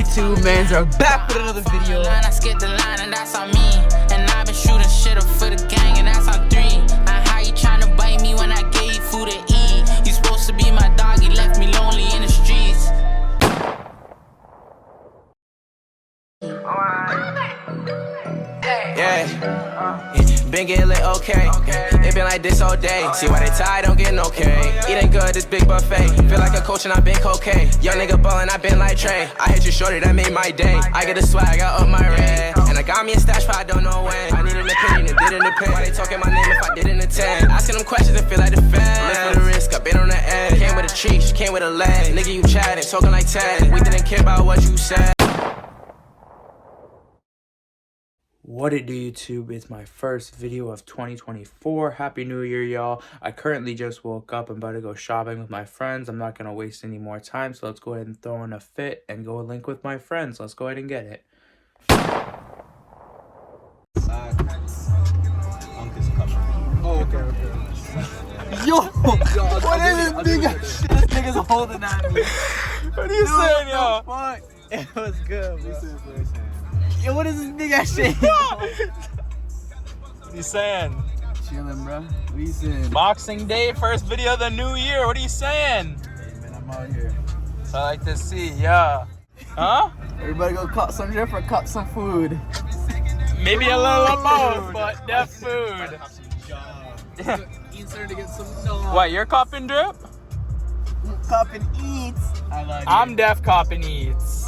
YouTube, mans are back with another video. I skipped the line and that's on me. And I've been shooting shit up for the gang and that's on 3. How you trying to bite me when I gave you food to eat? You supposed to be my dog, you left me lonely in the streets. Yeah, been getting lit, okay. It been like this all day. See why they tired, don't get no K. Eating good, this big buffet. Feel like a coach and I been cocaine. Young nigga ballin', I been like Trey. I hit you shorty, that made my day. I get a swag, I up my red. And I got me a stash, but I don't know when. I need an opinion, it didn't depend. Why they talking my name if I didn't attend? Asking them questions and feel like the feds. Live for the risk, I been on the edge. Came with a treat, she came with a leg. Nigga, you chatting, talking like Ted. We didn't care about what you said. What it do, YouTube? It's my first video of 2024. Happy New Year, y'all. I currently just woke up. I'm about to go shopping with my friends. I'm not going to waste any more time, so let's go ahead and throw in a fit and go link with my friends. Let's go ahead and get it. Oh, okay. Yo! What is this big ass shit? This nigga's holding at me. What are you saying, y'all? Fuck. It was good, bro. Yo, what is this big ass shit? What are you saying? Chillin', bro. What are you saying? Boxing Day, first video of the new year. What are you saying? Hey, man, I'm out here. So I like to see, yeah. Huh? Everybody go cut some drip or cut some food. Maybe a little of both, but def food. What, you're copping drip? Cop and eats. I like I'm def cop and eats.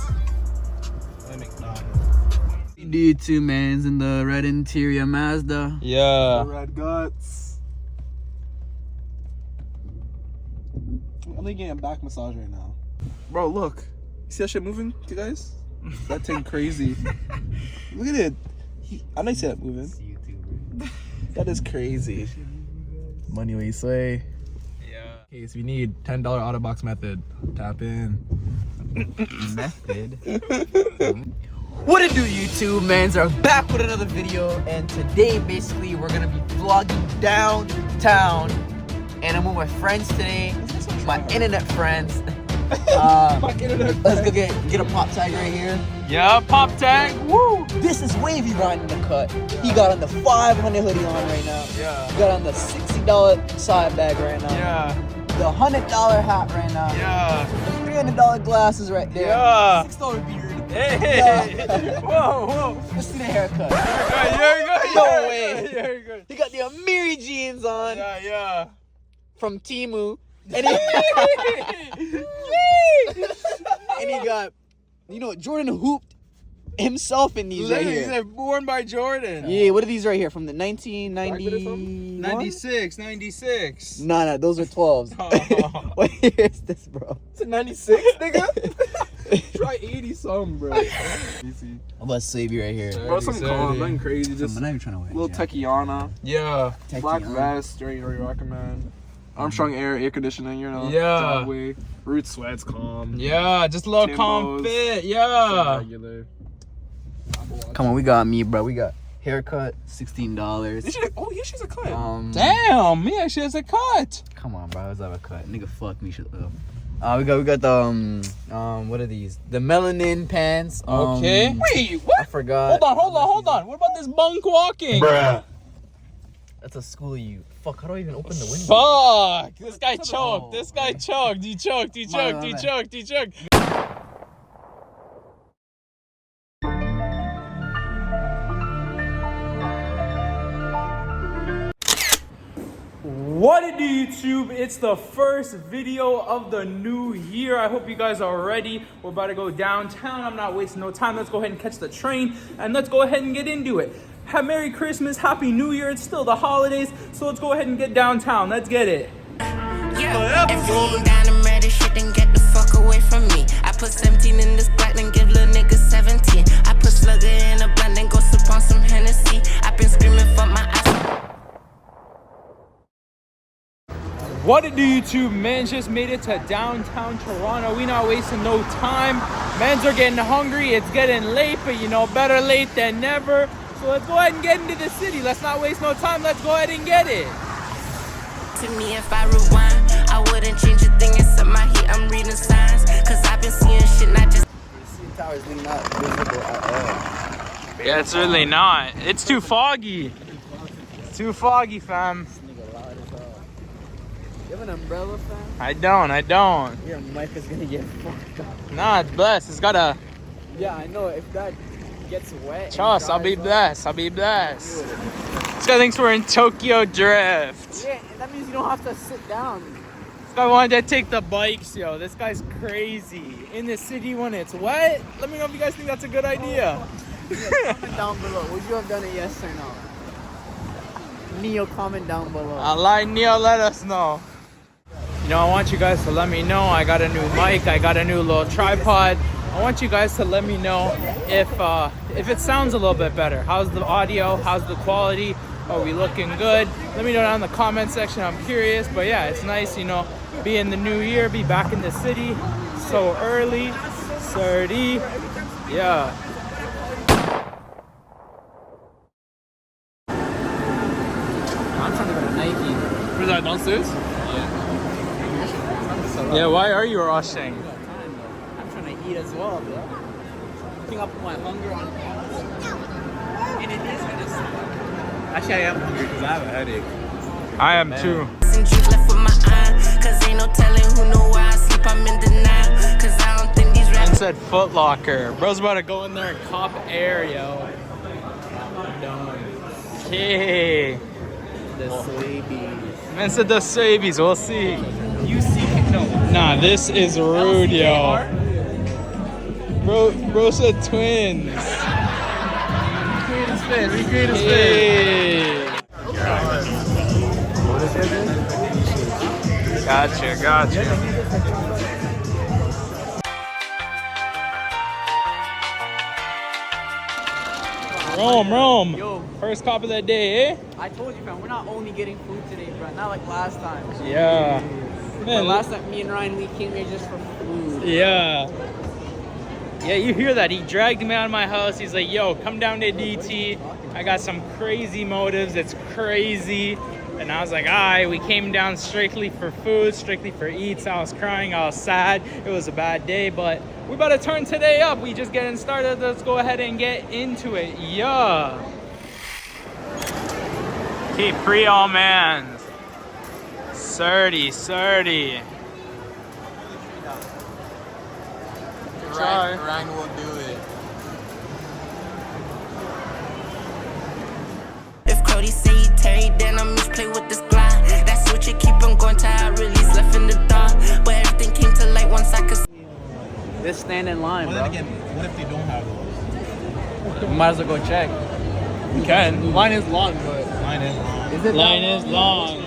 Dude, two mans in the red interior Mazda. Yeah. Red guts. I'm only getting a back massage right now. Bro, look. You see that shit moving, you guys? That thing crazy. Look at it. I know you see that moving. That is crazy. Money what you say. Yeah. Okay, so we need $10 auto box method. Tap in. Method. What it do, YouTube, mans are back with another video, and today basically we're gonna be vlogging downtown, and I'm with my friends today, my internet friends. Let's go get a pop tag right here. Yeah, pop tag. Woo! This is Wavy Ryan in the cut. He got on the 500 hoodie on right now. Yeah. He got on the $60 side bag right now. Yeah. The $100 hat right now. Yeah. The $300 glasses right there. Yeah. $6 beard. Hey! Yeah. Whoa, whoa! Listen to the haircut. You're good. No You're way. good. You're good. He got the Amiri jeans on Yeah. from Timu. And he, and he got, you know, Jordan hooped himself in these right here. They're born by Jordan. Yeah, what are these right here? From the 1990? 96. No, those are 12s. Oh. What year is this, bro? It's a 96, nigga? Try 80 something, bro. I'm about to save you right here. Bro, something calm, nothing crazy. Just I'm not even trying to wear little Techiana. Yeah. Black vest, straight recommend. Armstrong air conditioning, you know. Yeah. Way. Root sweats, calm. Yeah, just a little calm Timbos. fit. Yeah. Regular. Come on, we got me, bro. We got haircut, $16. Oh, yeah, she's a cut. Damn, me actually has a cut. Come on, bro. Let's have a cut. Nigga, fuck me. Shut up. We got the what are these? The melanin pants. Okay. Wait, what? I forgot. Hold on. What about this bunk walking? Bruh. That's a school of you. Fuck, how do I even open the window? Fuck. This guy choked. Oh, This guy choked. He choked. What it do, YouTube? It's the first video of the new year. I hope you guys are ready. We're about to go downtown. I'm not wasting no time. Let's go ahead and catch the train and let's go ahead and get into it. Merry Christmas, Happy New Year. It's still the holidays, so let's go ahead and get downtown. Let's get it. Yeah, if you ain't down and ready shit, then get the fuck away from me. I put 17 in this black, then give little nigga 17. I put slugger in a blunt, then go sip on some Hennessy. I've been screaming for my eyes. What it do, YouTube? Man just made it to downtown Toronto. We not wasting no time. Mans are getting hungry. It's getting late, but you know, better late than never. So let's go ahead and get into the city. Let's not waste no time. Let's go ahead and get it. To me, if I rewind, I wouldn't change a thing except my heat. I'm reading signs, cause I've been seeing shit, not just. Towers leaning Yeah, it's really not. It's too foggy. It's too foggy, fam. You have an umbrella, fam? I don't. Your mic is gonna get fucked up. Nah, it's blessed. It's got a... Yeah, I know. If that gets wet. Trust, I'll be blessed. I'll be blessed. This guy thinks we're in Tokyo Drift. Yeah, that means you don't have to sit down. This guy wanted to take the bikes, yo. This guy's crazy. In the city when it's wet? Let me know if you guys think that's a good idea. Comment down below. Would you have done it yes or no? Neo, comment down below. Allah, Neo, let us know. You know, I want you guys to let me know. I got a new mic. I got a new little tripod. I want you guys to let me know if it sounds a little bit better. How's the audio? How's the quality? Are we looking good? Let me know down in the comment section. I'm curious. But yeah, it's nice, you know, be in the new year, be back in the city so early. 30. Yeah. I'm trying to go to Nike. Where's that, downstairs? Yeah, why are you rushing? I'm trying to eat as well, bro. Picking up my hunger on and it is gonna suck. Actually, I am hungry because I have a headache. I am too. And juice left with my eye, cause ain't no telling who know why I sleep, I'm in denial. Cause I don't think these Man rappers said Foot Locker. Bro's about to go in there and cop air, yo. Okay. The Swabies. Man said the Sabies. We'll see. You see it? No. Nah, this is rude, yo. Bro said twins. Recreate his fit. Recreate his fit. Hey. Gotcha. Rome. Yo. First cop of the day, eh? I told you, fam, we're not only getting food today, bro. Not like last time. Yeah. Bro, Man, last time, me and Ryan, we came here just for food. Yeah. Yeah, you hear that? He dragged me out of my house. He's like, yo, come down to DT. I got some crazy motives. It's crazy. And I was like, all right, we came down strictly for food, strictly for eats. I was crying. I was sad. It was a bad day, but we're about to turn today up. We just getting started. Let's go ahead and get into it. Yeah. Keep free all man. 30. Ryan will do it. if Cody say he Terry, then I'm just play with this glide. That's what you keep on going till I release left in the dark. But everything came to light once I could. This stand in line, But bro. then again, what if they don't have those? We might as well go check. You can. Line is long, but line is long. Is it Line that is long.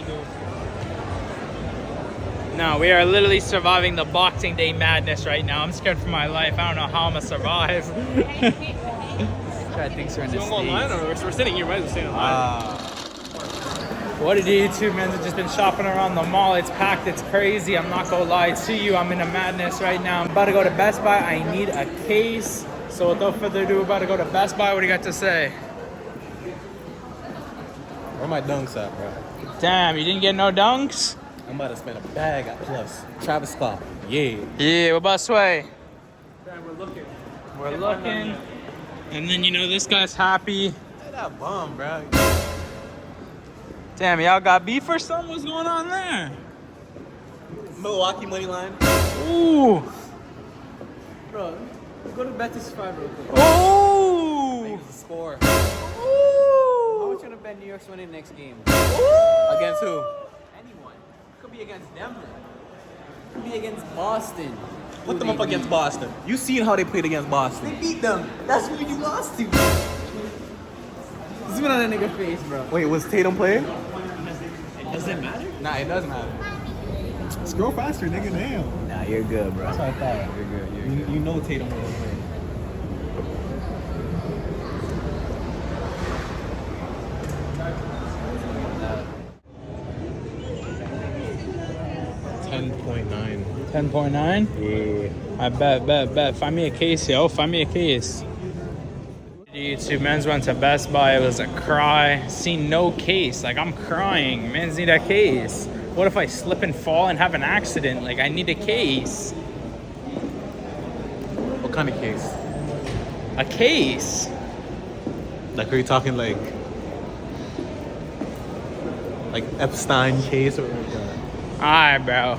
No, we are literally surviving the Boxing Day madness right now. I'm scared for my life. I don't know how I'm gonna survive. Chad thinks we're in the You want to go online States. or we're sitting here, right? We're staying online. What did you two men have just been shopping around the mall? It's packed, it's crazy. I'm not gonna lie to you. I'm in a madness right now. I'm about to go to Best Buy. I need a case. So without further ado, about to go to Best Buy. What do you got to say? Where my dunks at, bro? Damn, you didn't get no dunks? I'm about to spend a bag at Plus. Travis Scott. Yeah. Yeah, what about Sway? We're looking. And then, you know, this guy's happy. Look at that bum, bro. Damn, y'all got beef or something? What's going on there? Milwaukee money line. Ooh. Bro, go to Bet365 real quick. Oh. Score. How much you gonna bet New York's winning next game? Against who? Anyone. Could be against Denver. Could be against Boston. Put them up against Boston. You seen how they played against Boston. They beat them. That's who you lost to. Zoom in on that nigga face, bro. Wait, was Tatum playing? It doesn't matter? Nah, it doesn't matter. Scroll faster, nigga. Damn. Nah, you're good, bro. That's what I thought. You're good. You know Tatum was playing. $10.9. 10.9? Yeah. I bet. Find me a case, yo. Find me a case. YouTube, men's went to Best Buy. It was a cry. Seen no case. Like, I'm crying. Men's need a case. What if I slip and fall and have an accident? Like, I need a case. What kind of case? A case? Like, are you talking like Epstein case or like that? Alright, bro.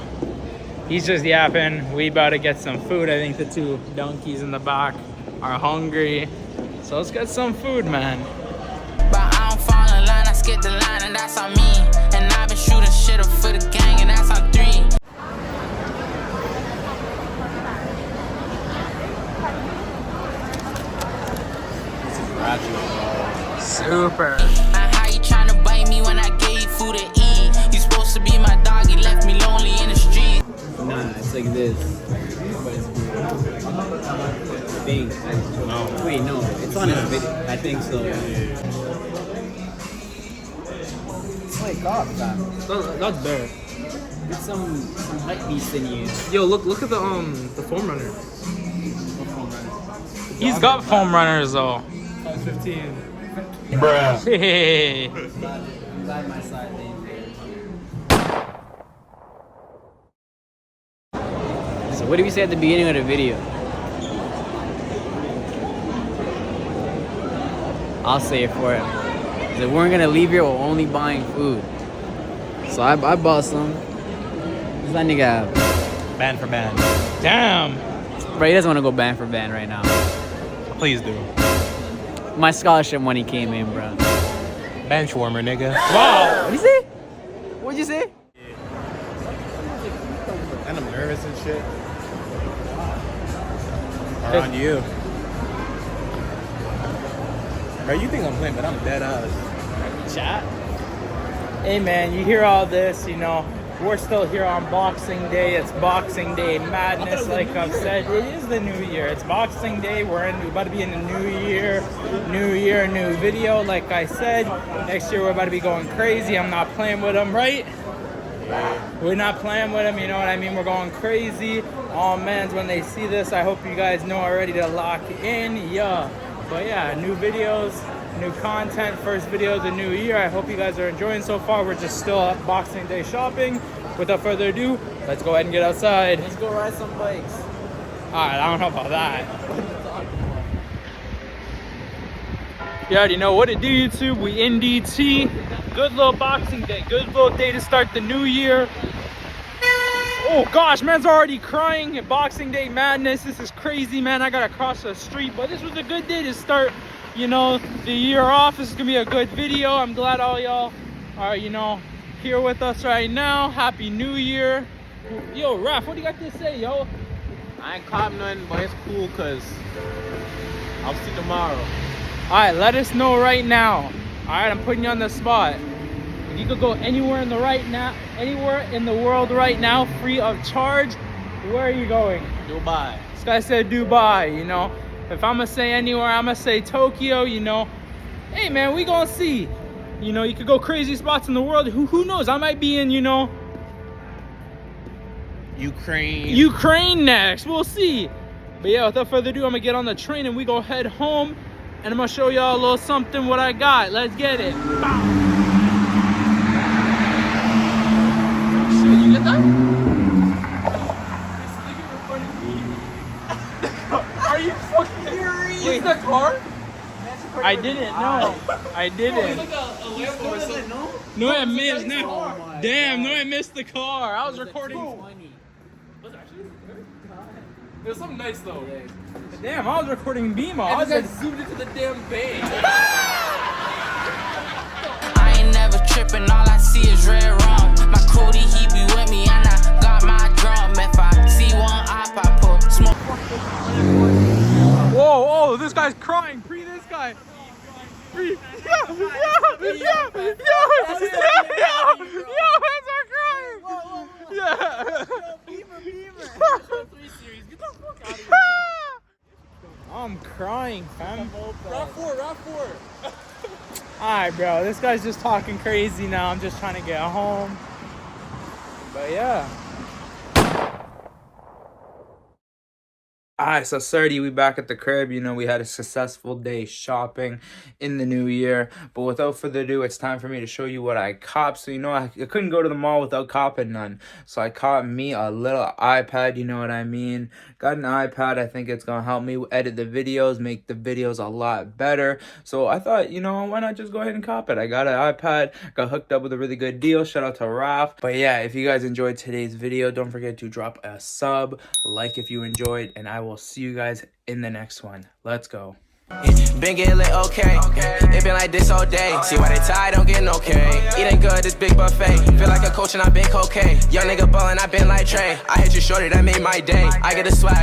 He's just yapping. We about to get some food. I think the two donkeys in the back are hungry. So let's get some food, man. But I don't fall in line, I skip the line, and that's on me. And I've been shooting shit up for the gang, and that's on 3. Super. How you tryna bite me when I gave you food to eat? You supposed to be my dog, you left me lonely in the street. Nah, it's like this. I think. No. Wait, no. It's on his video. I think so. It's like God, fam. That's better. Get some hype beast in you. Yo, look at the foam runner. He's got foam runners though. 15. Bruh. Hey. I'm glad my side name there. So what did we say at the beginning of the video? I'll say it for him. That we're gonna leave here with only buying food. So I bought some. What's that nigga have? Band for band. Damn. Bro, he doesn't want to go band for band right now. Please do. My scholarship money came in, bro. Bench warmer, nigga. Wow. What'd you say? What'd you say? And I'm nervous and shit. Around you. Bro, you think I'm playing, but I'm dead ass. Chat. Hey man, you hear all this, you know, we're still here on Boxing Day. It's Boxing Day madness, like I've said. It is the new year. It's Boxing Day. We're about to be in the new year, new video. Like I said, next year we're about to be going crazy. I'm not playing with them, right? We're not playing with them, you know what I mean? We're going crazy. Oh man, when they see this, I hope you guys know already to lock in. Yeah. But yeah, new videos, new content, first video of the new year. I hope you guys are enjoying so far. We're just still at Boxing Day shopping. Without further ado, let's go ahead and get outside. Let's go ride some bikes. Alright, I don't know about that. You already know what it do, YouTube. We in DT. Good little Boxing Day. Good little day to start the new year. Oh gosh, man's already crying at Boxing Day madness. This is crazy, man. I gotta cross the street, but this was a good day to start, you know, the year off. This is gonna be a good video. I'm glad all y'all are, you know, here with us right now. Happy New Year. Yo, Raph, what do you got to say, yo? I ain't caught nothing, but it's cool because I'll see tomorrow. Alright, let us know right now. Alright, I'm putting you on the spot. If you could go anywhere in the world right now, free of charge, where are you going? Dubai. This guy said Dubai, you know. If I'm gonna say anywhere, I'm gonna say Tokyo, you know. Hey man, we gonna see. You know, you could go crazy spots in the world. Who knows? I might be in, you know, Ukraine next. We'll see. But yeah, without further ado, I'm gonna get on the train and we go head home. And I'm gonna show y'all a little something what I got. Let's get it. Bow. You get that? Are you fucking serious? Wait, the car? I didn't know. I didn't. No, I missed. No. Damn, no, I missed the car. I was recording. It was something nice though. Damn, I was recording BMO. I was like zoomed into the damn vein. I ain't never tripping, all I see is red rum. My Cody, he be with me, and I got my drum. If I see one op, I put smoke. whoa, this guy's crying. Pre this guy. Pre. Yo, hands are crying. Yeah. I'm crying, fam. Round four. Alright, bro. This guy's just talking crazy now. I'm just trying to get home. But yeah. Alright, so 30, we back at the crib. You know, we had a successful day shopping in the new year. But without further ado, it's time for me to show you what I copped. So, you know, I couldn't go to the mall without copping none. So I copped me a little iPad, you know what I mean? Got an iPad. I think it's going to help me edit the videos, make the videos a lot better. So I thought, you know, why not just go ahead and cop it? I got an iPad, got hooked up with a really good deal. Shout out to Ralph. But yeah, if you guys enjoyed today's video, don't forget to drop a sub, like if you enjoyed, and I will see you guys in the next one. Let's go. Been getting lit, okay. It been like this all day. See why they tired, don't get no okay. Eating good, this big buffet. Feel like a coach and I been cocaine. Young nigga ballin', I been like Trey. I hit you shorty, that made my day. I get a swag.